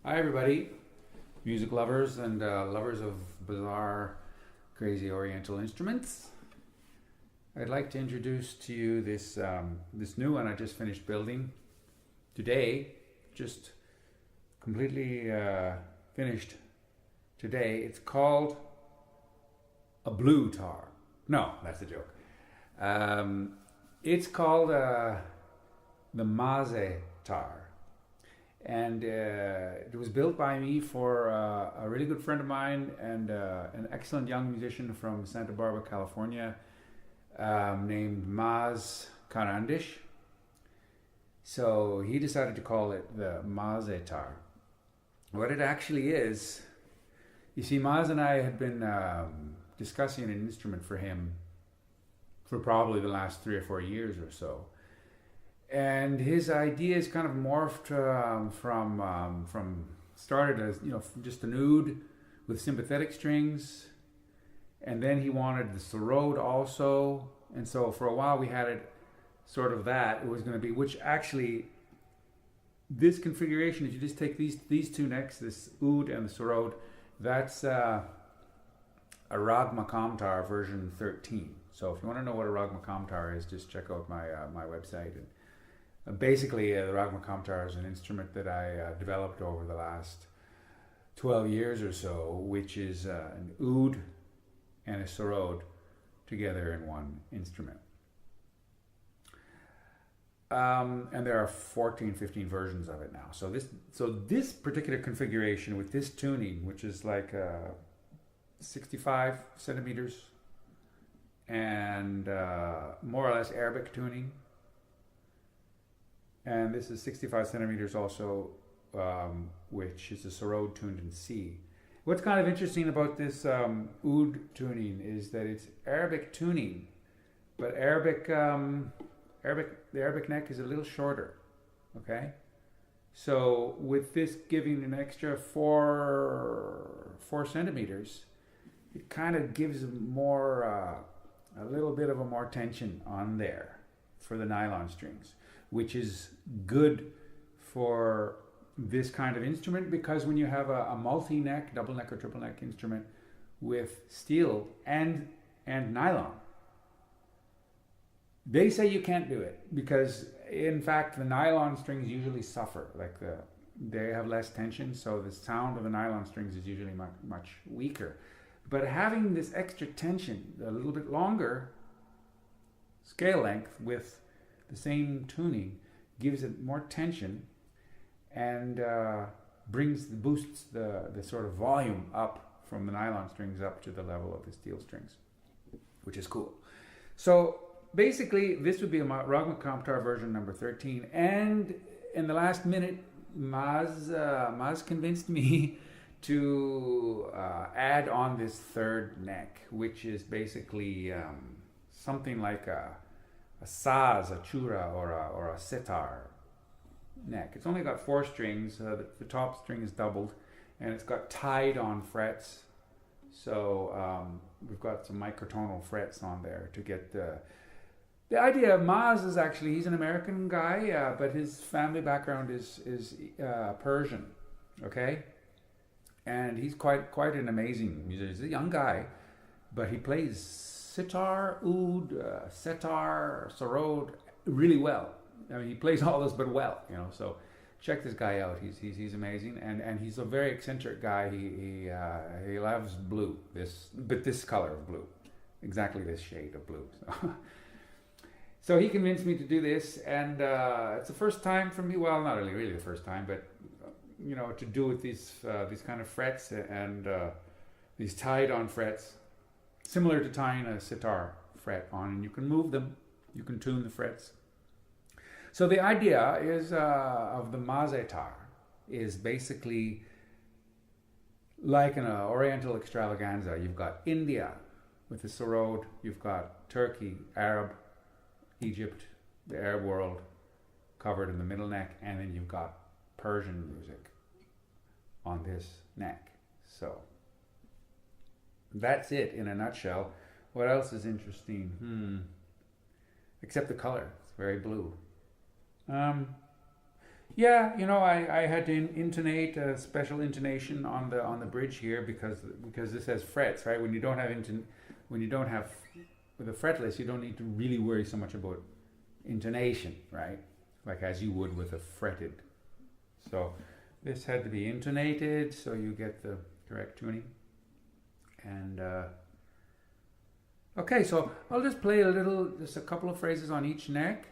Hi, everybody, music lovers and lovers of bizarre, crazy Oriental instruments. I'd like to introduce to you this new one I just finished building today, just completely finished today. It's called a blue tar. No, that's a joke. It's called the Maz tar. And it was built by me for a really good friend of mine and an excellent young musician from Santa Barbara, California, named Maz Karandish. So he decided to call it the Maz tar. What it actually is, you see, Maz and I had been discussing an instrument for him for probably the last 3 or 4 years or so. And his ideas kind of morphed from started as just an oud with sympathetic strings, and then he wanted the SAROD also, and so for a while we had it sort of that it was going to be, which actually this configuration, if you just take these two necks, this oud and the SAROD, that's a Rag Makam tar version 13. So if you want to know what a Rag Makam tar is, just check out my website. And basically, the Rag Makam tar is an instrument that I developed over the last 12 years or so, which is an oud and a SAROD together in one instrument. And there are 14, 15 versions of it now. So this particular configuration with this tuning, which is like 65 centimeters and more or less Arabic tuning. And this is 65 centimeters also, which is a SAROD tuned in C. What's kind of interesting about this oud tuning is that it's Arabic tuning, but the Arabic neck is a little shorter, okay? So with this giving an extra 4 centimeters, it kind of gives more, a little bit of a more tension on there for the nylon strings, which is good for this kind of instrument, because when you have a multi-neck, double neck or triple neck instrument with steel and nylon, they say you can't do it because in fact the nylon strings usually suffer, they have less tension, so the sound of the nylon strings is usually much weaker. But having this extra tension, a little bit longer scale length with the same tuning, gives it more tension and boosts the sort of volume up from the nylon strings up to the level of the steel strings, which is cool. So basically this would be a Rag Makam tar version number 13, and in the last minute Maz convinced me to add on this third neck, which is basically something like a saz, a chura, or a sitar neck. It's only got 4 strings. The top string is doubled, and it's got tied on frets. So we've got some microtonal frets on there to get the idea of Maz is actually, he's an American guy, but his family background is Persian, okay? And he's quite an amazing musician. He's a young guy, but he plays sitar, oud, setar, SAROD really well. I mean, he plays all this but well, So check this guy out. He's amazing, and he's a very eccentric guy. He loves blue. This color of blue, exactly this shade of blue. So he convinced me to do this, and it's the first time for me. Well, not really the first time, but to do with these kind of frets and these tied on frets, similar to tying a sitar fret on, and you can move them, you can tune the frets. So the idea is of the Maz tar is basically like an Oriental extravaganza. You've got India with the SAROD, you've got Turkey, Arab, Egypt, the Arab world covered in the middle neck, and then you've got Persian music on this neck. So that's it in a nutshell. What else is interesting? Except the color. It's very blue. Yeah, I had to intonate a special intonation on the bridge here because this has frets, right? When you don't have with a fretless, you don't need to really worry so much about intonation, right? Like as you would with a fretted. So this had to be intonated so you get the correct tuning. And okay, so I'll just play just a couple of phrases on each neck.